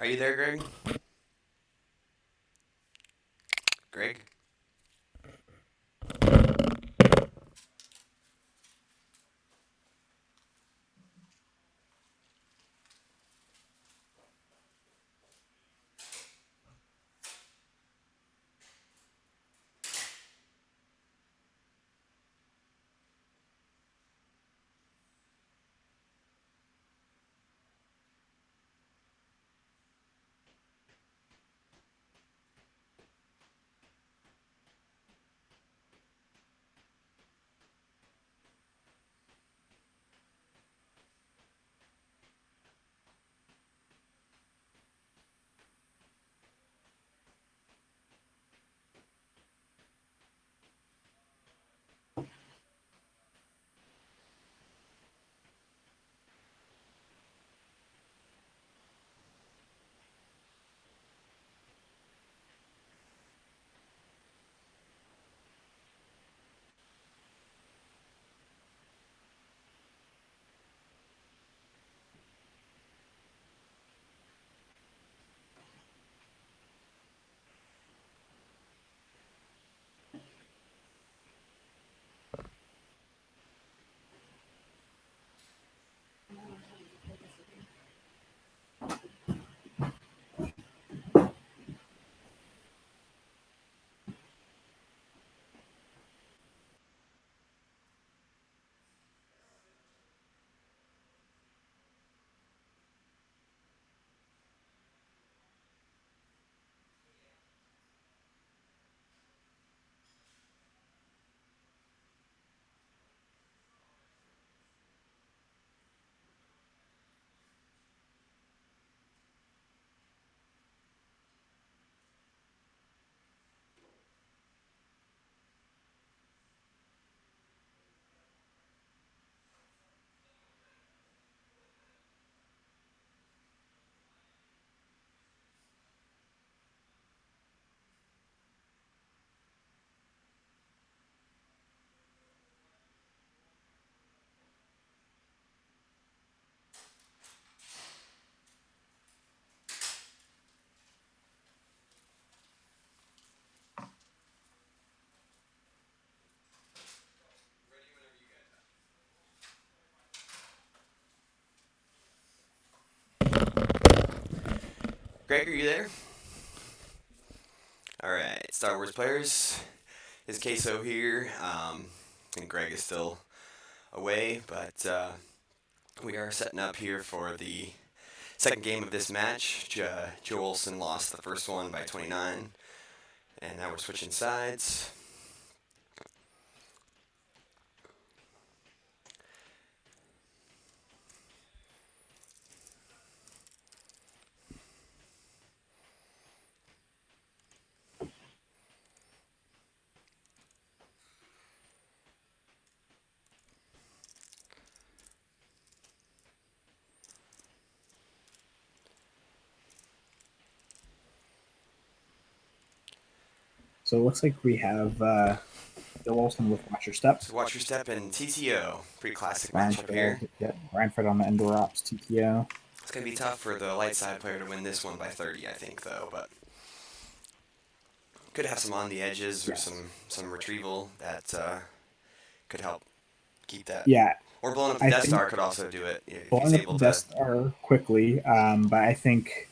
Are you there, Greg? Greg? Greg, are you there? Alright, Star Wars players. Is Queso here? And Greg is still away, but we are setting up here for the second game of this match. Joe Olson lost the first one by 29, and now we're switching sides. So it looks like we have Joe Olson with Watch Your Step. So Watch Your Step and TTO. Pretty classic Ryan matchup here. Ryan on the Endor Ops TTO. It's going to be tough for the light side player to win this one by 30, I think, though, but could have some on the edges or some retrieval that could help keep that. Yeah. Or blowing up the Death Star could also do it if blowing he's up able the to. Death Star quickly, but I think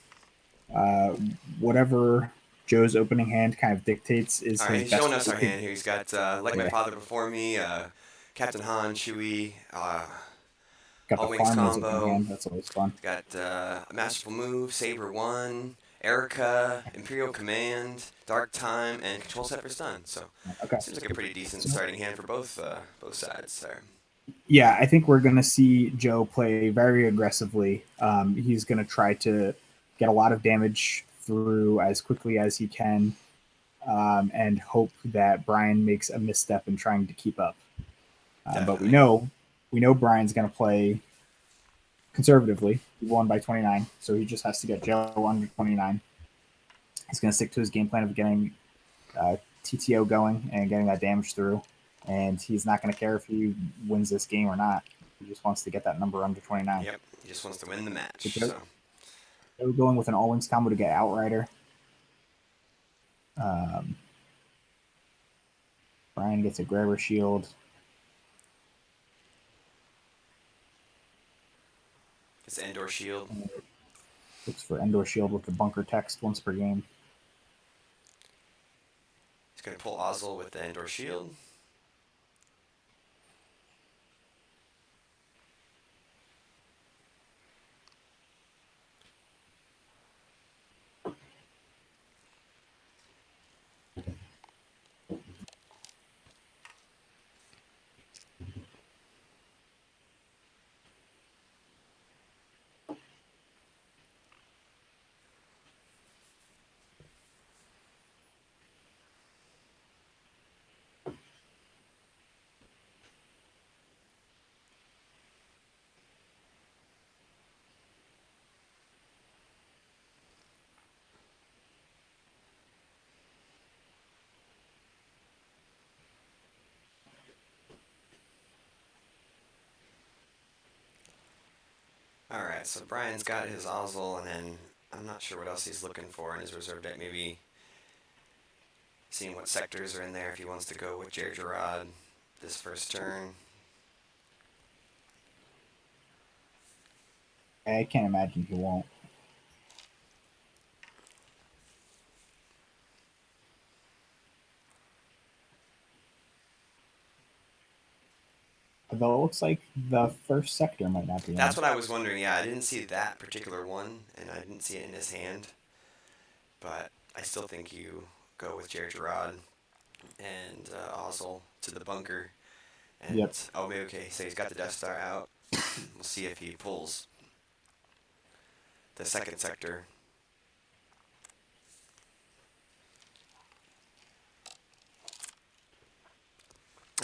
whatever Joe's opening hand kind of dictates is All right, his he's best. showing us our hand here. He's got Like My Father Before Me, Captain Han, Chewie, got All the Wings farm as opening combo. hand. That's always fun. Got Masterful Move, Saber 1, Erica, Imperial Command, Dark Time, and Control Set for Stun. So seems like a pretty decent starting hand for both sides there. Yeah, I think we're going to see Joe play very aggressively. He's going to try to get a lot of damage through as quickly as he can, and hope that Brian makes a misstep in trying to keep up. But we know Brian's going to play conservatively. He won by 29, so he just has to get Joe under 29. He's going to stick to his game plan of getting TTO going and getting that damage through, and he's not going to care if he wins this game or not. He just wants to get that number under 29. Yep, he just wants to win the match. So They were going with an all wings combo to get Outrider. Um, Brian gets a Grabber Shield. It's Endor Shield. Looks for Endor Shield with the bunker text once per game. He's going to pull Ozzel with the Endor Shield. Alright, so Brian's got his Ozzel, and then I'm not sure what else he's looking for in his reserve deck. Maybe seeing what sectors are in there if he wants to go with Jared Gerard this first turn. I can't imagine he won't. Although it looks like the first sector might not be That's in. what I was wondering. Yeah, I didn't see that particular one, and I didn't see it in his hand. But I still think you go with Jared Gerard and Ozzel to the bunker. And, Yep. oh, maybe, okay, so he's got the Death Star out. We'll see if he pulls the second sector.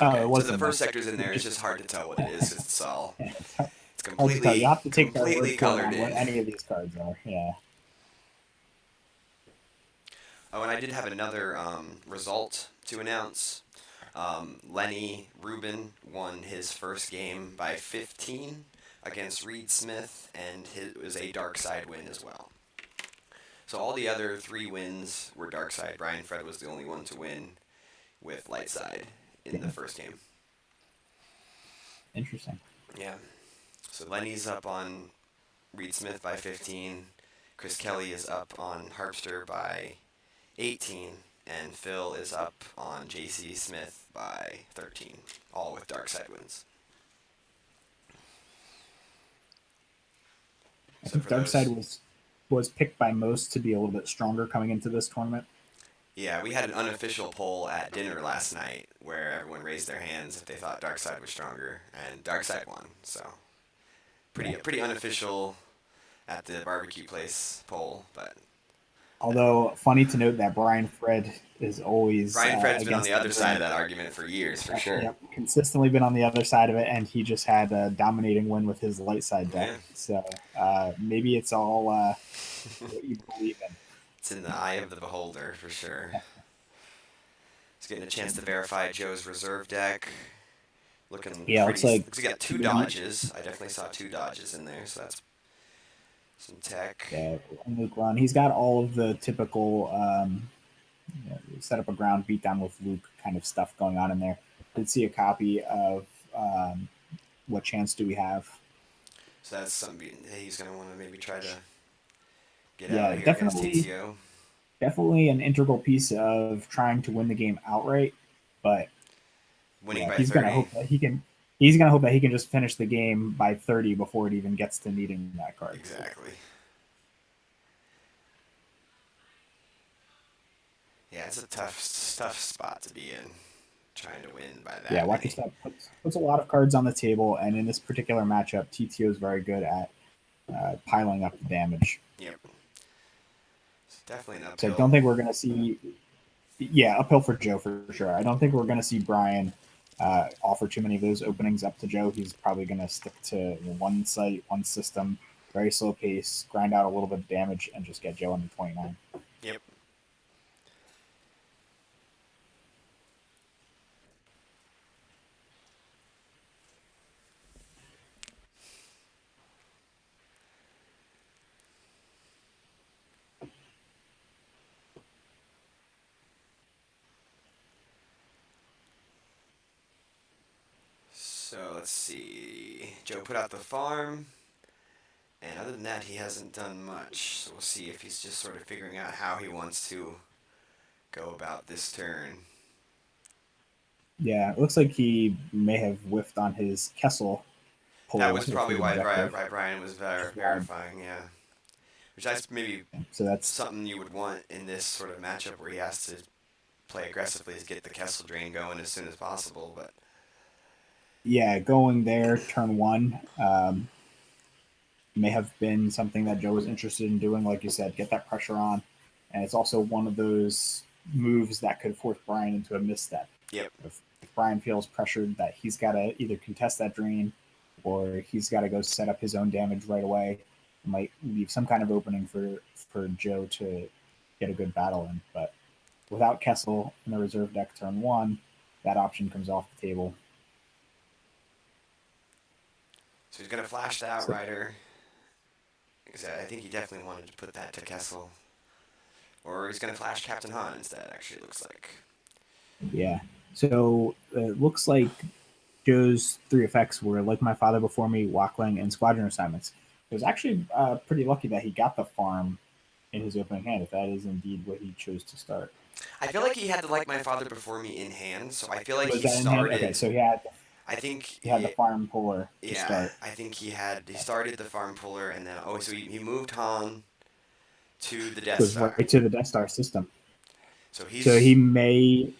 Oh, it Okay, so was the in first there. sector's in there. It's just hard to tell what it is. It's all, It's it's hard to tell. You completely, have to take their word completely for it colored on what in. any of these cards are. Yeah. Oh, and I did have another result to announce. Lenny Rubin won his first game by 15 against Reed Smith, and it was a dark side win as well. So all the other 3 wins were dark side. Brian Fred was the only one to win with light side in the first game. Interesting. Yeah. So Lenny's up on Reed Smith by 15. Chris Kelly is up on Harpster by 18. And Phil is up on JC Smith by 13. All with dark side wins. I So think for those, Darkseid was picked by most to be a little bit stronger coming into this tournament. yeah, we had an unofficial poll at dinner last night where everyone raised their hands if they thought Darkseid was stronger, and Darkseid won. So pretty unofficial at the barbecue place poll, but Although funny to note that Brian Fred is always Brian Fred's been on the against other side of Endor. that argument for years, for sure. Yep, consistently been on the other side of it, and he just had a dominating win with his light side deck. Yeah. So maybe it's all what you believe in. It's in the eye of the beholder, for sure. It's getting a chance to verify Joe's reserve deck. Looking Yeah, pretty. looks like Looks like he got 2 dodges. I definitely saw 2 dodges in there, so that's some tech. Luke Run. He's got all of the typical set up a ground beat down with Luke kind of stuff going on in there. Did see a copy of What Chance Do We Have? So that's something he's going to want to maybe try to get Yeah, out here against definitely, TTO. definitely an integral piece of trying to win the game outright. But Winning yeah, by he's gonna 30. hope that he can. He's gonna hope that he can just finish the game by 30 before it even gets to needing that card. Exactly. Yeah, it's a tough spot to be in, trying to win by that Yeah, many. Wacky Step puts a lot of cards on the table, and in this particular matchup, TTO is very good at piling up the damage. Yep. It's definitely an So I uphill. don't think we're going to see, yeah, uphill for Joe for sure. I don't think we're going to see Brian offer too many of those openings up to Joe. He's probably going to stick to one site, one system, very slow pace, grind out a little bit of damage, and just get Joe under 29. Yep. let's see. Joe put out the farm, and other than that, he hasn't done much. So we'll see if he's just sort of figuring out how he wants to go about this turn. Yeah, it looks like he may have whiffed on his Kessel That pull was with probably his why objective. Brian was Which is wide. verifying, yeah. Which is maybe So that's something you would want in this sort of matchup where he has to play aggressively is get the Kessel drain going as soon as possible. But yeah, going there turn one may have been something that Joe was interested in doing. Like you said, get that pressure on, and it's also one of those moves that could force Brian into a misstep. yep, If Brian feels pressured that he's got to either contest that drain or he's got to go set up his own damage right away, it might leave some kind of opening for Joe to get a good battle in. But without Kessel in the reserve deck turn one, that option comes off the table. so he's gonna flash the So Outrider. I think he definitely wanted to put that to Kessel, or he's gonna flash Captain Han instead. Actually, it looks like. yeah, so it looks like Joe's three effects were Like My Father Before Me, Walkling, and Squadron Assignments. It was actually pretty lucky that he got the farm in his opening hand, if that is indeed what he chose to start. I feel like he had the Like My Father Before Me in hand, so I feel like Was he that in hand? Okay, started. so I think, he had the farm puller to yeah, start. I think he started the farm puller and then so he moved Han to the Death Goes Star. right to the Death Star system. So So he he's may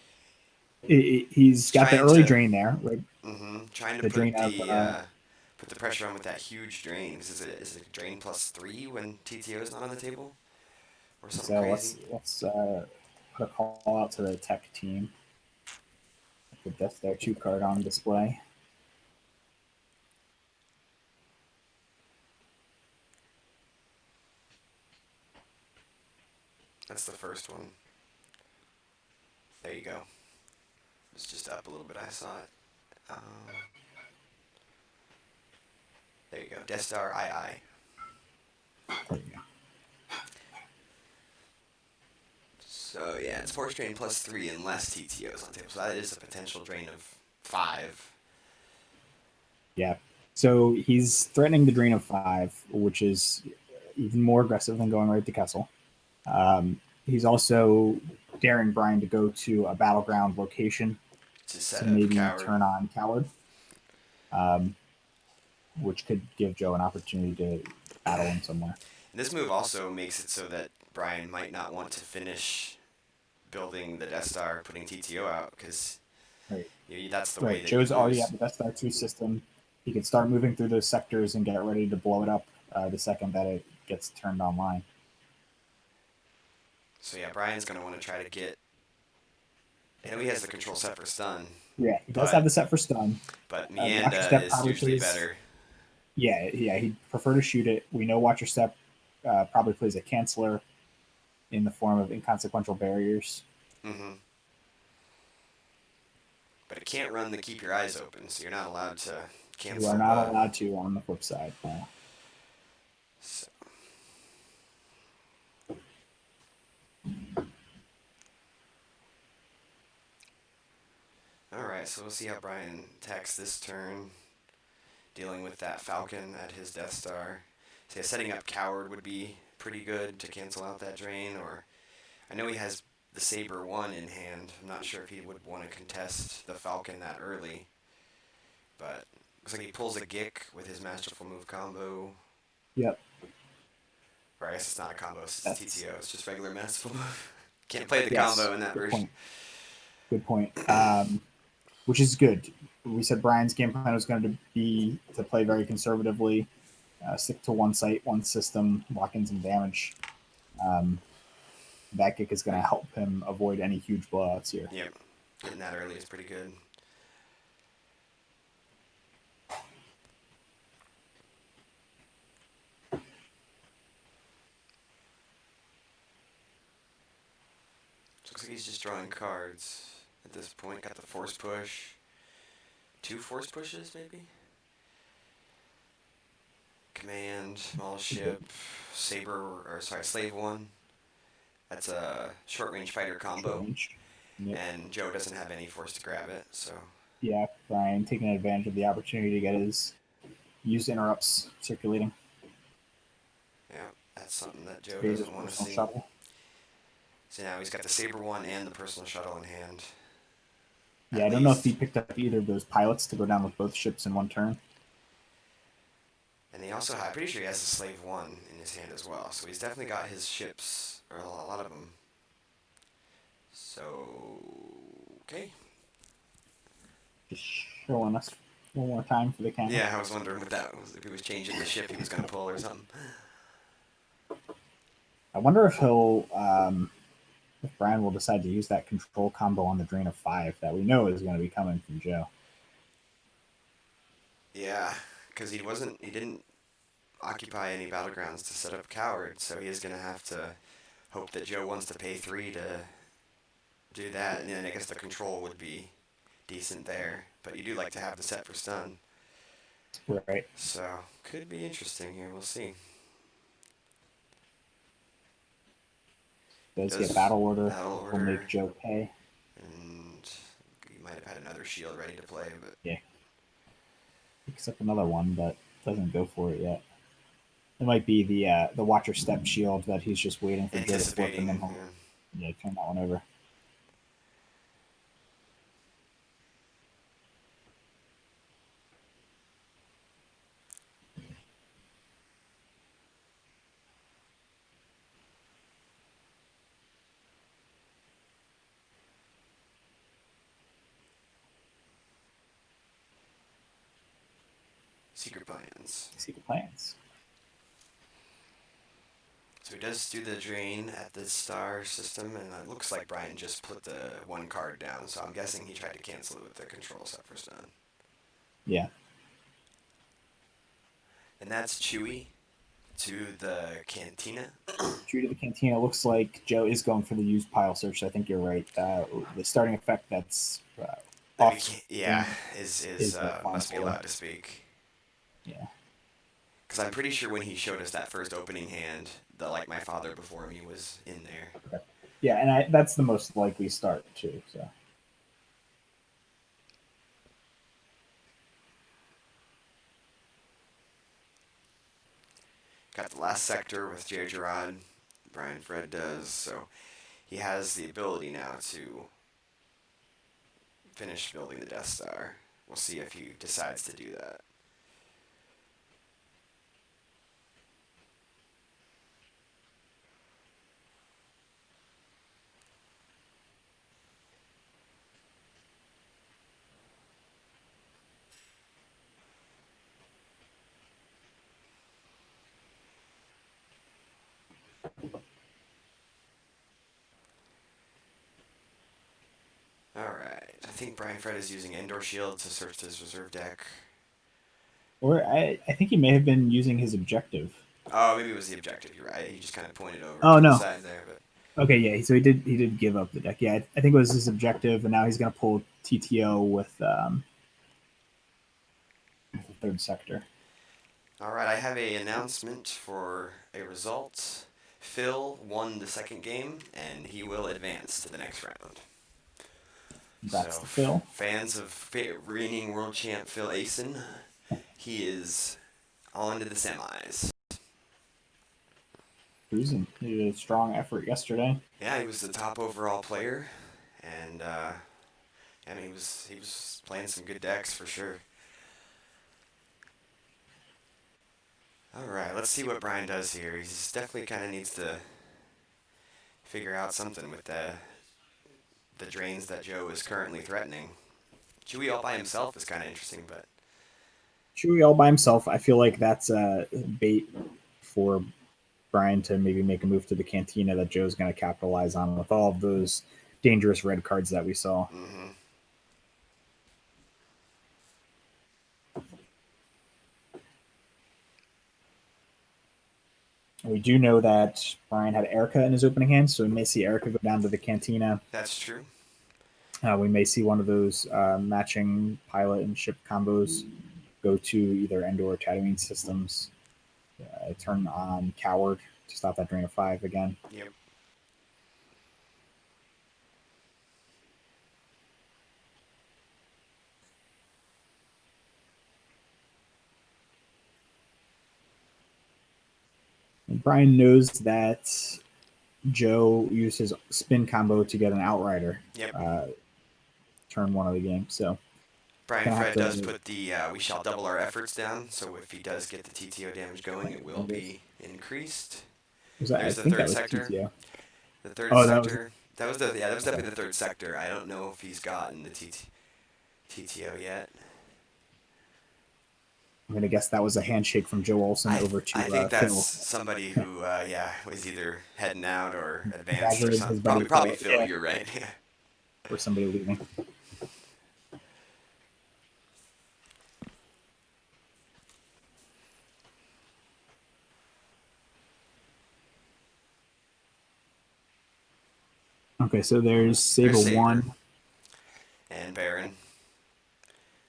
he's got the trying early to drain there, right? trying to The drain of put the pressure on with that huge drain. Is it drain +3 when TTO is not on the table or something so crazy? let's put a call out to the tech team. Put Death Star 2 card on display. That's the first one. There you go. It's just up a little bit. I saw it. There you go. Death Star II. There you go. So yeah, it's force drain +3 unless TTO is on the table. So that is a potential drain of 5. Yeah. So he's threatening the drain of 5, which is even more aggressive than going right to Kessel. He's also daring Brian to go to a battleground location To to set up maybe Coward. turn on Coward, um, which could give Joe an opportunity to battle him somewhere. And this move also makes it so that Brian might not want to finish building the Death Star, putting TTO out, because Right. that's the way Right. that you Joe's already at lose. the Death Star 2 system. He can start moving through those sectors and get ready to blow it up the second that it gets turned online. So yeah, Brian's going to want to try to get. I know he has the control set for stun, Yeah, he does have but the set for stun. Watcher Mianda Step is probably usually plays. better. Yeah, he'd prefer to shoot it. We know Watcher Step probably plays a canceller in the form of inconsequential barriers. Mm-hmm. But it can't run the keep your eyes open, so you're not allowed to You are cancel not the. allowed to on the flip side. So, all right, so we'll see how Brian attacks this turn, dealing with that Falcon at his Death Star. So yeah, setting up Coward would be pretty good to cancel out that drain, or I know he has the Saber 1 in hand. I'm not sure if he would want to contest the Falcon that early, but looks like he pulls a Gick with his Masterful Move combo. Yep. Or I guess it's not a combo, it's That's TTO, it's just regular Masterful Move. Can't play the yes. combo in that Good version. point. Good point. Which is good. We said Brian's game plan was going to be to play very conservatively, stick to one site, one system, lock in some damage. That kick is going to help him avoid any huge blowouts here. Yep, getting that early is pretty good. Looks like he's just drawing cards at this point. Got the force push. 2 force pushes, maybe? Command, small ship, Slave 1. That's a short range fighter combo. Short range. Yep. And Joe doesn't have any force to grab it, so Yeah, Brian taking advantage of the opportunity to get his used interrupts circulating. Yeah, that's something that Joe Create his doesn't want to personal see. shuttle. So now he's got the Saber one and the personal shuttle in hand, Yeah, at I don't know if he least. picked up either of those pilots to go down with both ships in one turn. And he also, I'm pretty sure he has the Slave one in his hand as well. So he's definitely got his ships, or a lot of them. So, okay. Just showing us one more time for the camera. Yeah, I was wondering what that was. If he was changing the ship he was going to pull or something. I wonder if he'll if Brian will decide to use that control combo on the drain of 5 that we know is going to be coming from Joe. Yeah, because he didn't occupy any battlegrounds to set up Coward, so he is going to have to hope that Joe wants to pay 3 to do that, and then I guess the control would be decent there. But you do like to have the set for stun, Right. so could be interesting here. We'll see. Does get Does battle order, battle will make order, Joe pay. and he might have had another shield ready to play, but Yeah. Picks up another one, but doesn't go for it yet. It might be the Watcher Step shield that he's just waiting for Joe to flip, and then anticipating. he'll turn that one over. Secret plans. Secret plans. So he does do the drain at the star system, and it looks like Brian just put the one card down, so I'm guessing he tried to cancel it with the control set for stun. Yeah. And that's Chewy to the Cantina. True to the Cantina, looks like Joe is going for the used pile search. I think you're right. The starting effect that's That we off can't, yeah, screen is is the Fawn must be Solar. allowed to speak. Yeah. Because I'm pretty sure when he showed us that first opening hand, the like my father before me was in there. Okay. Yeah, and that's the most likely start too. So Got the last sector with Jay Gerard. Brian Fred does, so he has the ability now to finish building the Death Star. We'll see if he decides to do that. Alright, I think Brian Fred is using Endor Shield to search his reserve deck. or I think he may have been using his objective. Oh, maybe it was the objective, you're right. He just kind of pointed over Oh to the no. side there, but Okay, yeah. So he did give up the deck. Yeah, I think it was his objective, and now he's going to pull TTO with the third sector. alright, I have a announcement for a result. Phil won the second game, and he will advance to the next round. That's So, the fill. fans of reigning world champ Phil Asen, he is on to the semis. Cruising. He did a strong effort yesterday. Yeah, he was the top overall player, and he was playing some good decks for sure. All right, let's see what Brian does here. He's definitely kind of needs to figure out something with the drains that Joe is currently threatening. Chewy all by himself is kind of interesting, but Chewy all by himself. I feel like that's a bait for Brian to maybe make a move to the Cantina that Joe's going to capitalize on with all of those dangerous red cards that we saw. We do know that Brian had Erica in his opening hand, so we may see Erica go down to the Cantina. that's true. We may see one of those matching pilot and ship combos go to either Endor or Tatooine systems. Turn on Coward to stop that drain of 5 again. Yep. Brian knows that Joe used his spin combo to get an outrider Yep. turn one of the game. So Brian gonna have Fred does to. put the we shall double our efforts down, so if he does get the TTO damage going, it will be increased. Was that, I There's the think that third was sector. TTO. The third Oh, that was. sector. That was definitely the third sector. I don't know if he's gotten the TTO yet. I'm gonna guess that was a handshake from Joe Olson over I to think that's Phil. somebody who was either heading out or advanced or Congratulated something. his buddy Probably Phil. Phil. Yeah. You're right. Or somebody leaving. Okay, so there's Saber, There's Saber 1. and Baron.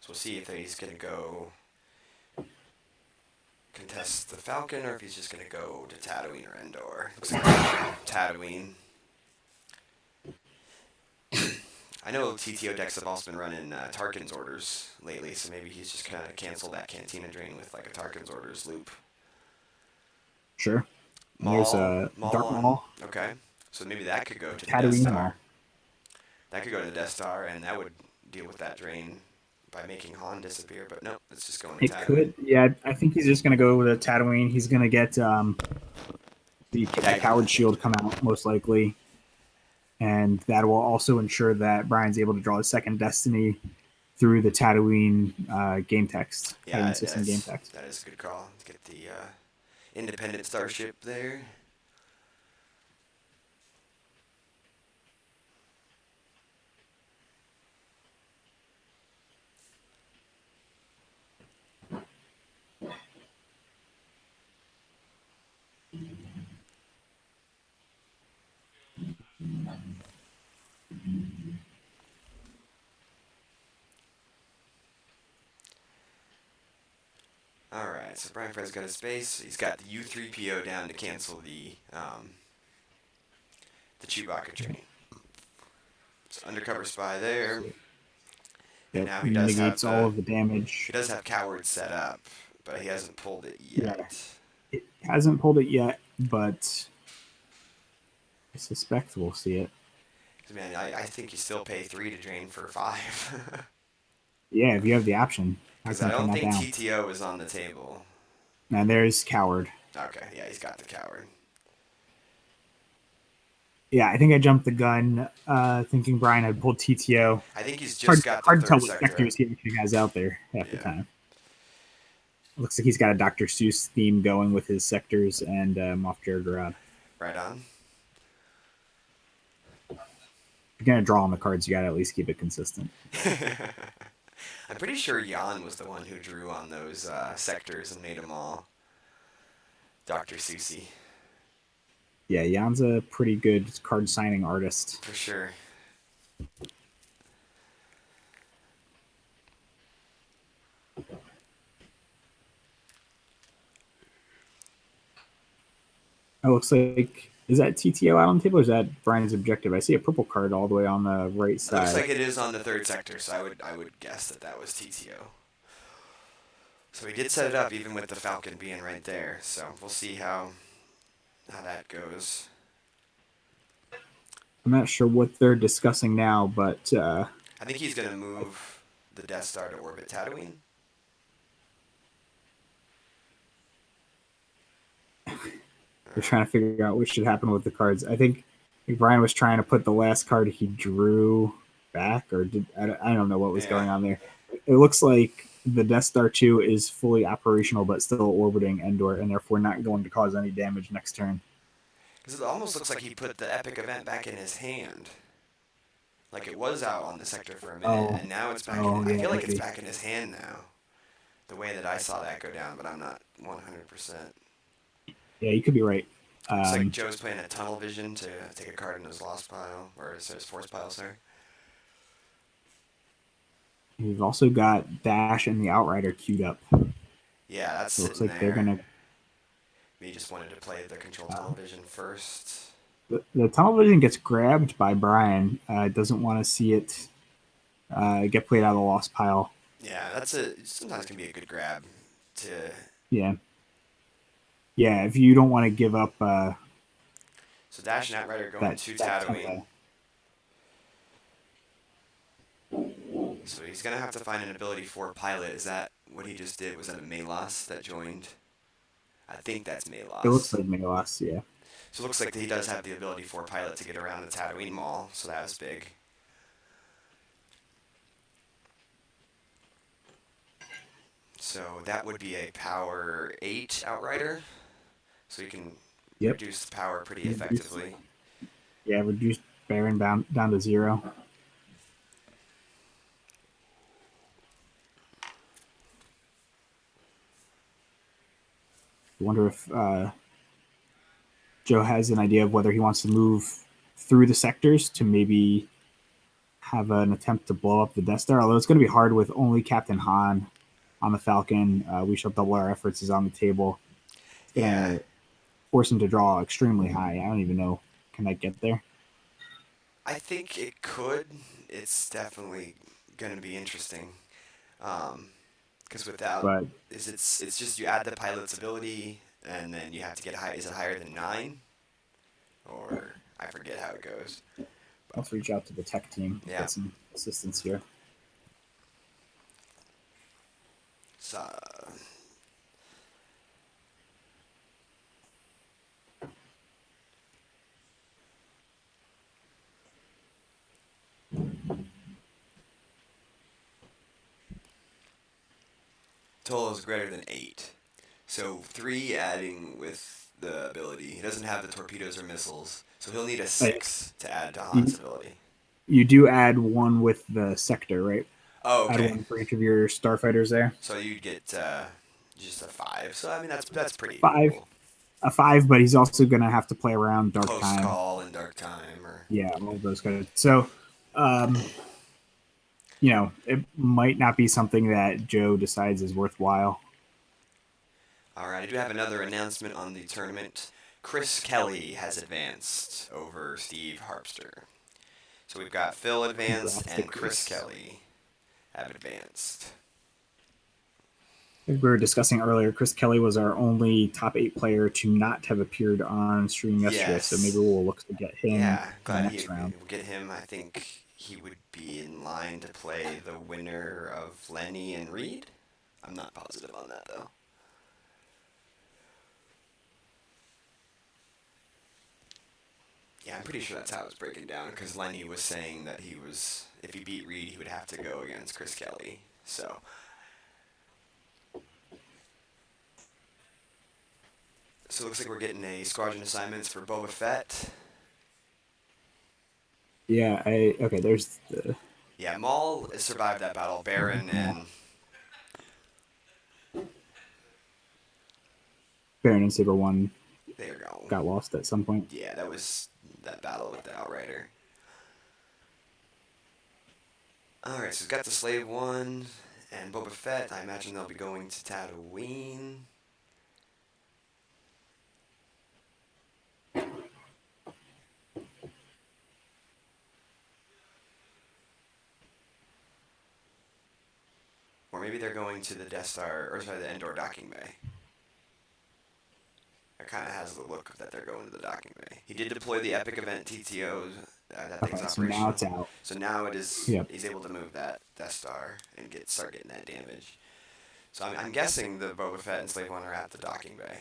So we'll see if he's gonna go contest the Falcon or if he's just gonna go to Tatooine or Endor. Looks like Tatooine. I know TTO decks have also been running Tarkin's orders lately, so maybe he's just kind of canceled that Cantina drain with like a Tarkin's orders loop. Sure. And there's Maul, a Maul Dark on. Maul. Okay, so maybe that could go to the Death Tatooine Maul. Star. That could go to the Death Star, and that would deal with that drain by making Han disappear. But no, it's just going to It Tatooine. could. Yeah, I think he's just going to go with a Tatooine. He's going to get the Coward Shield come out, most likely. And that will also ensure that Brian's able to draw a second Destiny through the Tatooine game text. Yeah, Tatooine system game text. that is a good call. Let's get the independent starship there. Alright, so Brian Fred's got his space. He's got the U3PO down to cancel the Chewbacca train. So undercover spy there. And Yep, now he does negates have all of the damage. he does have Coward set up, but he hasn't pulled it yet. Yeah. It hasn't pulled it yet, but I suspect we'll see it. Man, I think you still pay 3 to drain for 5. Yeah, if you have the option. Because I don't think TTO is on the table. Now there's Coward. Okay, yeah, he's got the Coward. Yeah, I think I jumped the gun thinking Brian had pulled TTO. I think he's just got the hard to tell third what sector. sectors he actually has out there half the time. Looks like he's got a Dr. Seuss theme going with his sectors and Moff Jargarad. Right on. If you're going to draw on the cards, you got to at least keep it consistent. I'm pretty sure Jan was the one who drew on those sectors and made them all Dr. Seussy. Yeah, Jan's a pretty good card signing artist. For sure. It looks like, is that TTO out on the table or is that Brian's objective? I see a purple card all the way on the right side. It looks like it is on the third sector, so I would guess that was TTO. So he did set it up even with the Falcon being right there, so we'll see how that goes. I'm not sure what they're discussing now, but I think he's going to move the Death Star to orbit Tatooine. They're trying to figure out what should happen with the cards. I think Brian was trying to put the last card he drew back, or I don't know what was going on there. It looks like the Death Star 2 is fully operational but still orbiting Endor and therefore not going to cause any damage next turn. Because it almost looks like he put the epic event back in his hand. Like it was out on the sector for a minute, and now it's back in. I feel like it's back in his hand now. The way that I saw that go down, but I'm not 100%. Yeah, you could be right. Looks like Joe's playing a tunnel vision to take a card in his lost pile, or his force pile, sorry. You've also got Dash and the Outrider queued up. Yeah, that's so it looks like they're gonna. He just wanted to play the control tunnel vision first. The tunnel vision gets grabbed by Brian. Doesn't want to see it get played out of the lost pile. Yeah, sometimes can be a good grab to. Yeah. Yeah, if you don't want to give up So Dash and Outrider going that to that Tatooine. tempo. So he's gonna have to find an ability for Pilot. Is that what he just did? Was that a Melas that joined? I think that's It looks Melas. like Megalos, yeah. So it looks like he does have the ability for Pilot to get around the Tatooine Mall. So that was big. So that would be a power 8 Outrider. So you can Yep. reduce the power pretty Reduce, effectively. yeah, reduce Baron down to 0. I wonder if Joe has an idea of whether he wants to move through the sectors to maybe have an attempt to blow up the Death Star. Although it's going to be hard with only Captain Han on the Falcon. We shall double our efforts is on the table. It's going Yeah, to force him to draw extremely high. I don't even know. Can I get there? I think it could. It's definitely going to be interesting. Because without, But it's just you add the pilot's ability, and then you have to get high. Is it higher than 9? Or I forget how it goes. But let's reach out to the tech team, yeah, get some assistance here. so total is greater than 8. So 3 adding with the ability. He doesn't have the torpedoes or missiles, so he'll need a Uh, 6 to add to Han's you, ability. you do add one with the sector, right? Oh, Add okay. one for each of your starfighters there. So you'd get just a 5. So I mean that's pretty Five, doable. a 5, but he's also going to have to play around dark Close time. call in dark time, or Yeah, all of those guys. So, um, it might not be something that Joe decides is worthwhile. all right. I do have another announcement on the tournament. Chris Kelly has advanced over Steve Harpster. So we've got Phil advanced Congrats to and Chris Chris. Kelly have advanced. As we were discussing earlier, Chris Kelly was our only top 8 player to not have appeared on stream yesterday, so maybe Yes. we'll look to get him Yeah, in the glad he next round. will get him. I think he would be in line to play the winner of Lenny and Reed. I'm not positive on that though. Yeah, I'm pretty sure that's how it was breaking down because Lenny was saying that he was, if he beat Reed, he would have to go against Chris Kelly. So it looks like we're getting a squadron assignments for Boba Fett. Yeah, okay. There's the Yeah, Maul survived that battle. Baron and Baron and Saber one there you go. got lost at some point. Yeah, that was that battle with the Outrider. Alright, so we've got the Slave 1 and Boba Fett. I imagine they'll be going to Tatooine. Or maybe they're going to the Death Star, or sorry, the Endor docking bay. It kind of has the look that they're going to the docking bay. He did deploy the Epic Event TTO. That thing's Okay, so now operational. it's out. So now it is. Yep. He's able to move that Death Star and start getting that damage. So I'm guessing the Boba Fett and Slave 1 are at the docking bay.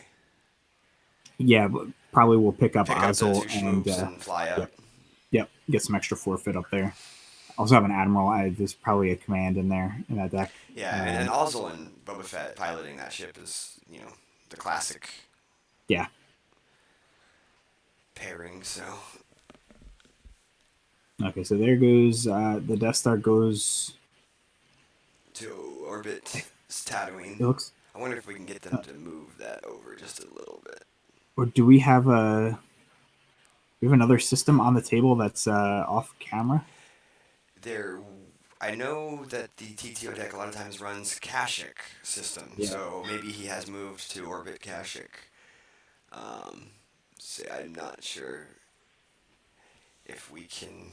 Yeah, but probably we'll pick up Pick up the Ozzel two and schmoops and fly up. yep, get some extra forfeit up there. Also have an admiral. There's probably a command in there in that deck. Yeah, and Ozzel and Boba Fett piloting that ship is, the classic Yeah. pairing. So Okay, so there goes the Death Star goes. to orbit Tatooine. It looks. I wonder if we can get them to move that over just a little bit. Or do we have a? We have another system on the table that's off camera. I know that the TTO deck a lot of times runs Kashyyyk system, Yeah. so maybe he has moved to orbit Kashyyyk. So I'm not sure if we can.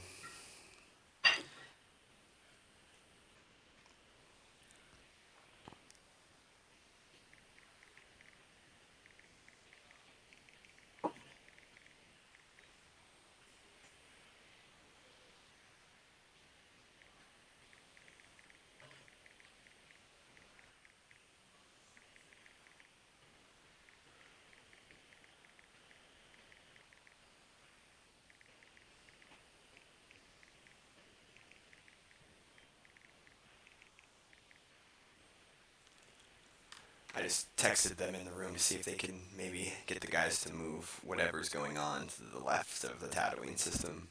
I just texted them in the room to see if they can maybe get the guys to move whatever's going on to the left of the Tatooine system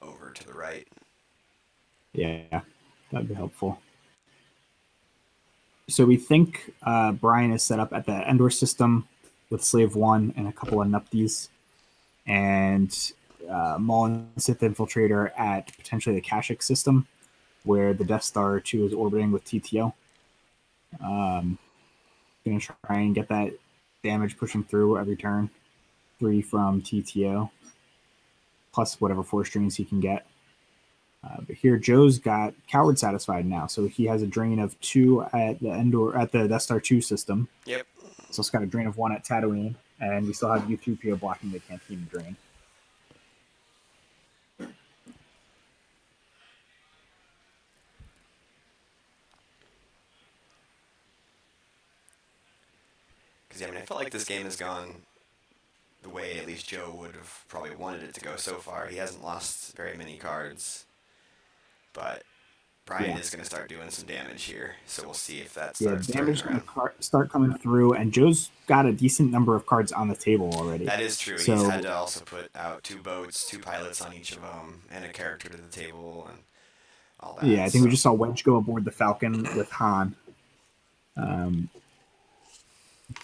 over to the right. Yeah, that'd be helpful. So we think Brian is set up at the Endor system with Slave 1 and a couple of Nupties, and Maul and Sith Infiltrator at potentially the Kashyyyk system, where the Death Star 2 is orbiting with TTO. Going to try and get that damage pushing through every turn. 3 from TTO, plus whatever force drains he can get. But here, Joe's got Coward satisfied now, so he has a drain of 2 at the Endor at the Death Star 2 system. Yep. So it's got a drain of 1 at Tatooine, and we still have U3PO blocking the Cantina drain. Because I felt like this game has gone the way at least Joe would have probably wanted it to go so far. He hasn't lost very many cards, but Brian is going to start doing some damage here, so we'll see if that starts damage going to start coming through, and Joe's got a decent number of cards on the table already. That is true. So, he's had to also put out 2 boats, 2 pilots on each of them, and a character to the table, and all that. Yeah, I think we just saw Wedge go aboard the Falcon with Han.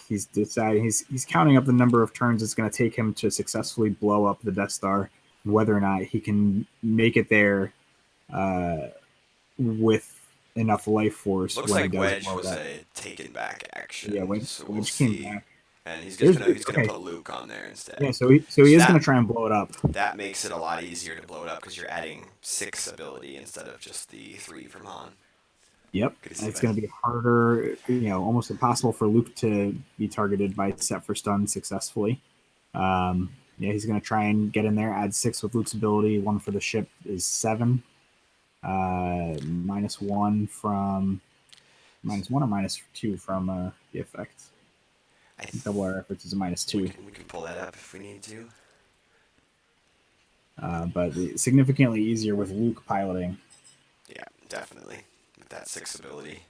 He's decided he's counting up the number of turns it's going to take him to successfully blow up the Death Star, and whether or not he can make it there with enough life force. Looks like Wedge was a taken back action. Yeah, Wedge came back. And he's gonna put Luke on there instead. Yeah, so he is gonna try and blow it up. That makes it a lot easier to blow it up because you're adding 6 ability instead of just the 3 from Han. Yep, it's going to be harder, almost impossible for Luke to be targeted by Set for Stun successfully. He's going to try and get in there, add 6 with Luke's ability. 1 for the ship is 7. -1 from -1 or -2 from the effect. I think double our efforts is a -2. We can pull that up if we need to. But significantly easier with Luke piloting. Yeah, definitely. With that 6 ability.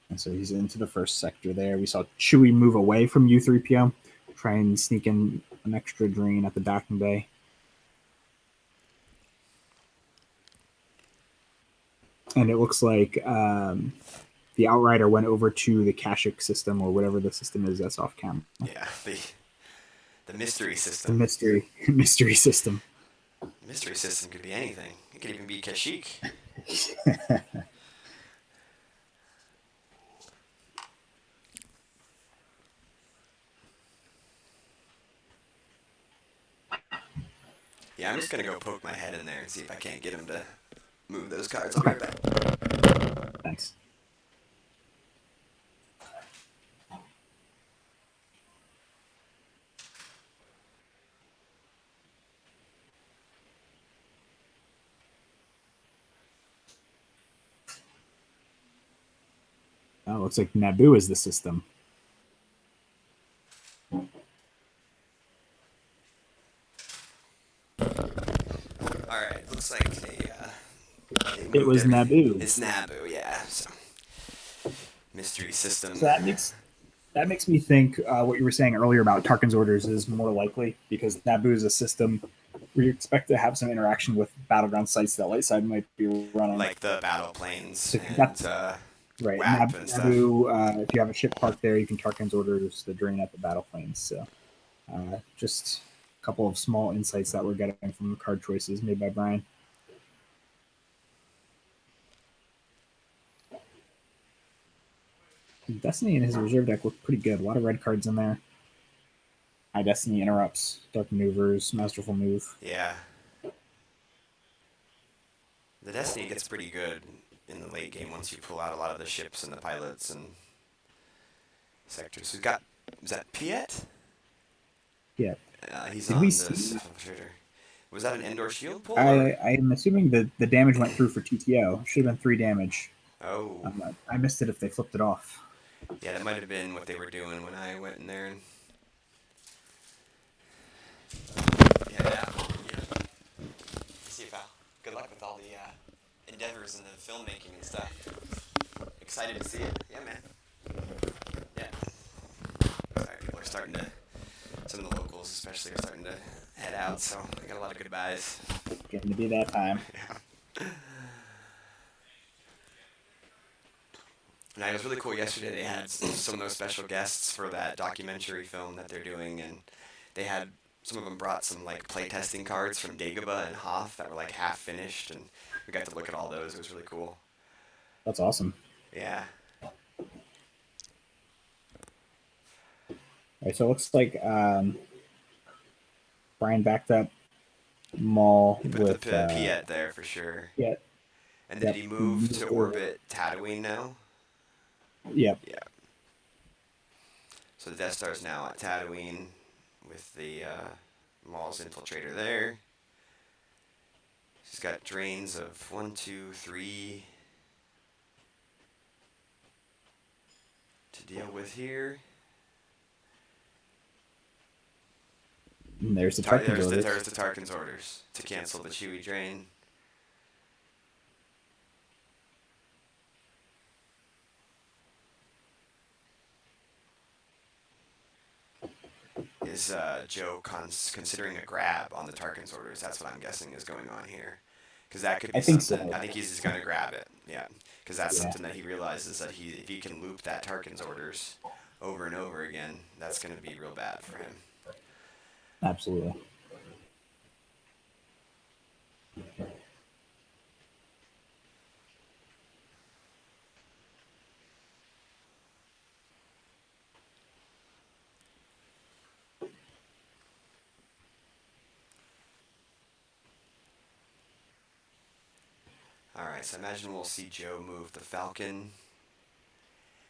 And so he's into the first sector there. We saw Chewie move away from U3PO, try and sneak in an extra drain at the docking bay. And it looks like the Outrider went over to the Kashyyyk system, or whatever the system is that's off camera. Yeah, the mystery system. The mystery system. The mystery system could be anything. It could even be Kashyyyk. Yeah, I'm just going to go poke my head in there and see if I can't get him to move those cards. I'll be right back. Thanks. Oh, looks like Naboo is the system. Alright, looks like it was Naboo. It's Naboo, yeah. So, mystery system. So that makes me think what you were saying earlier about Tarkin's orders is more likely, because Naboo is a system where you expect to have some interaction with battleground sites that light side might be running. Like the battle planes so and right. WAP and stuff. Naboo, if you have a ship parked there, you can Tarkin's orders the drain at the battle planes. So just a couple of small insights that we're getting from the card choices made by Brian. Destiny and his reserve deck look pretty good. A lot of red cards in there. High Destiny interrupts, Dark Maneuvers, Masterful Move. Yeah. The Destiny gets pretty good in the late game once you pull out a lot of the ships and the pilots and sectors. We've got, was that Piet? Yeah. He's on this infiltrator. Was that an Endor shield pull? I am assuming that the damage went through for TTO. Should have been 3 damage. Oh. I missed it if they flipped it off. Yeah, that might have been what they were doing when I went in there. And yeah. See you, pal. Good luck with all the endeavors and the filmmaking and stuff. excited to see it. Yeah, man. Yeah. Sorry, people are starting to. Some of the locals, especially, are starting to head out. So I got a lot of goodbyes. Getting to be that time. Yeah. And it was really cool. Yesterday they had some of those special guests for that documentary film that they're doing, and they had some of them brought some like playtesting cards from Dagobah and Hoth that were like half finished, and we got to look at all those. It was really cool. That's awesome. Yeah. All right, so it looks like Brian backed up Maul He put the with Piet there for sure. yeah, And did yep, he move to orbit Tatooine now? yep. Yeah. So the Death Star's now at Tatooine with the Maul's infiltrator there. He's got drains of 1, 2, 3 to deal with here. And there's the Tarkin's orders. There's the Tarkin's orders to cancel the Chewie drain. Is Joe considering a grab on the Tarkin's orders? That's what I'm guessing is going on here. Because that could be something. I think he's just going to grab it. Yeah. Because that's something that he realizes that if he can loop that Tarkin's orders over and over again, that's going to be real bad for him. Absolutely. Alright, so I imagine we'll see Joe move the Falcon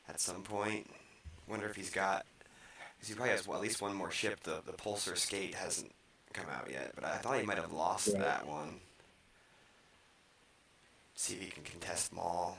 at some point. Wonder if he's got. Because he probably has at least one more ship. The Pulsar Skate hasn't come out yet, but I thought he might have lost that one. See if he can contest Maul.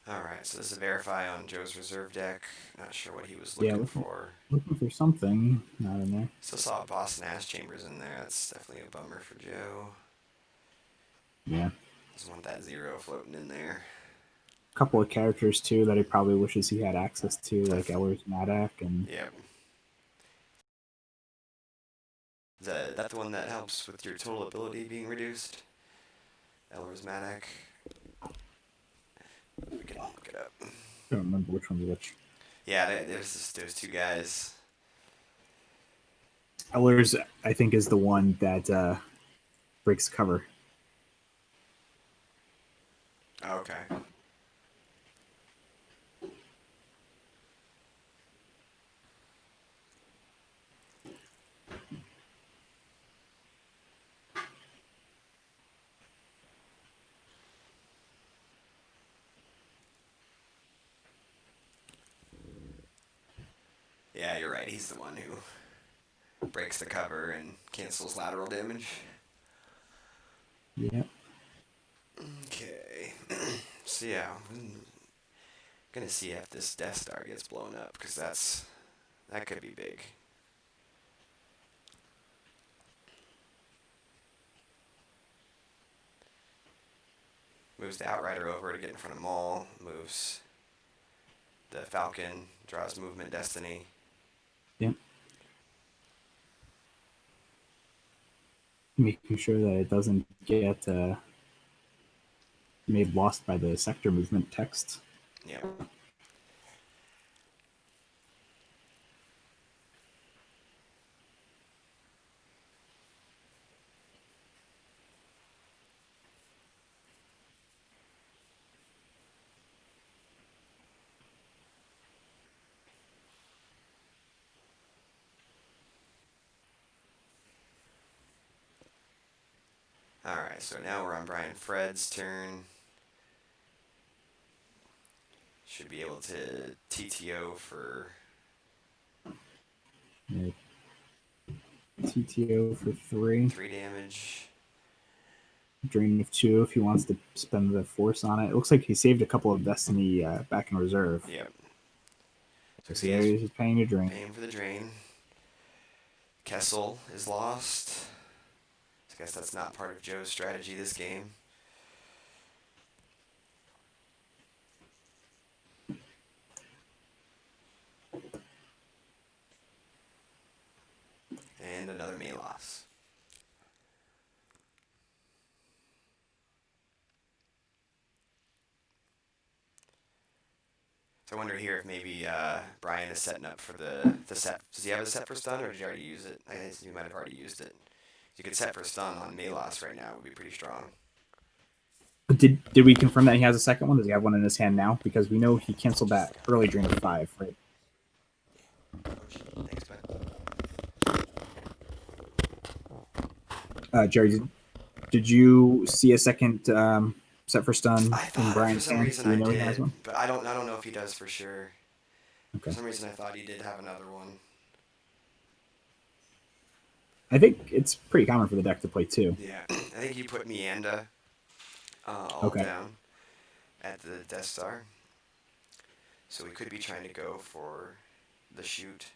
Alright, so this is a verify on Joe's reserve deck. Not sure what he was looking for. Looking for something. Not in there. Still saw Boston Ass Chambers in there. That's definitely a bummer for Joe. Yeah. Doesn't want that 0 floating in there. A couple of characters too that he probably wishes he had access to, like Ellers Maddock and. Yep. Is that the one that helps with your total ability being reduced? Ellers Maddock. We can look it up. I don't remember which one's which. Yeah, there's two guys. Ellers, I think, is the one that breaks cover. Okay. Yeah, you're right. He's the one who breaks the cover and cancels lateral damage. Yeah. Okay. So yeah, I'm gonna see if this Death Star gets blown up because that could be big. Moves the Outrider over to get in front of Maul. Moves the Falcon. Draws movement Destiny. Yeah. Making sure that it doesn't get made lost by the sector movement text. Yeah. Alright, so now we're on Brian Fred's turn. Should be able to TTO for Yeah. TTO for 3. 3 damage. Drain of 2 if he wants to spend the force on it. It looks like he saved a couple of Destiny back in reserve. Yep. So there he's paying a drain. Paying for the drain. Kessel is lost. I guess that's not part of Joe's strategy this game. And another May loss. So I wonder here if maybe Brian is setting up for the set. Does he have a set for stun, or did he already use it? I think he might have already used it. You could set for stun on Melos right now. It would be pretty strong. Did we confirm that he has a second one? Does he have one in his hand now? Because we know he canceled that early drain of 5, right? Thanks, bud. Jerry, did you see a second set for stun in Brian's hand? Do you know he has one? But I don't know if he does for sure. Okay. For some reason I thought he did have another one. I think it's pretty common for the deck to play 2. Yeah, I think he put Meanda down at the Death Star. So we could be trying to go for the shoot.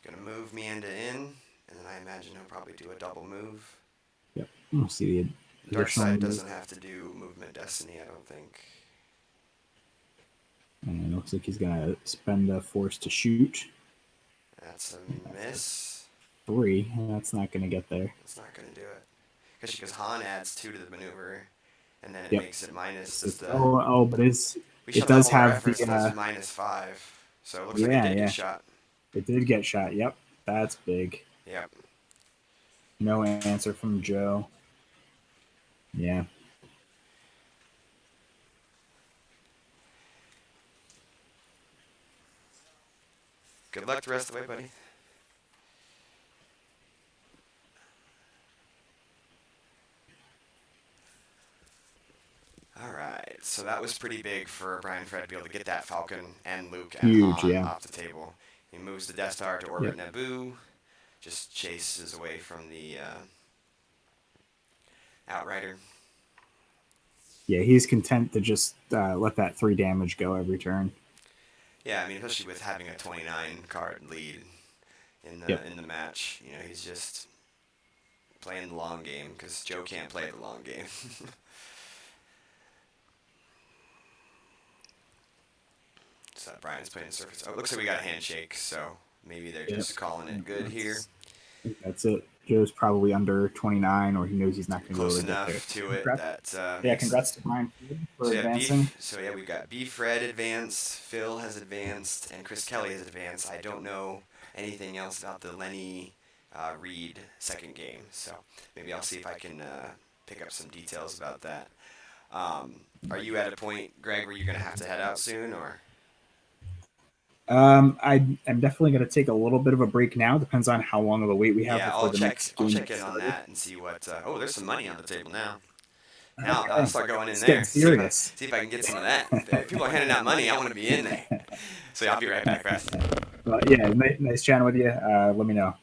Gonna move Meanda in, and then I imagine he'll probably do a double move. Yep, we'll see the Darkseid doesn't have to do movement destiny, I don't think. And it looks like he's gonna spend a force to shoot. That's a miss. 3, and that's not gonna get there. It's not gonna do it. Because Han adds 2 to the maneuver, and then it makes it minus. But it does have the -5, so it looks like it did get shot. It did get shot. Yep, that's big. Yep. No answer from Joe. Yeah. Good luck the rest of the way, buddy. Alright, so that was pretty big for Brian Fred to be able to get that Falcon and Luke and Han off the table. He moves the Death Star to orbit Naboo, just chases away from the Outrider. Yeah, he's content to just let that 3 damage go every turn. Yeah, I mean, especially with having a 29 card lead in the match, you know, he's just playing the long game because Joe can't play the long game. So Brian's playing the surface. Oh, it looks like we got a handshake, so maybe they're just calling it good here. That's it. Joe's probably under 29, or he knows he's not going to go close enough to it. That congrats to Brian for advancing. We've got B. Fred advanced, Phil has advanced, and Chris Kelly has advanced. I don't know anything else about the Lenny Reed second game, so maybe I'll see if I can pick up some details about that. Are you at a point, Greg, where you're going to have to head out soon, or? I'm definitely going to take a little bit of a break now. Depends on how long of a wait we have before the next game. I'll check in on that and see what. Oh, there's some money on the table now. Now I'll start going in there. See if I can get some of that. If people are handing out money, I want to be in there. So I'll be right back, Beth. Yeah, nice chatting with you. Let me know.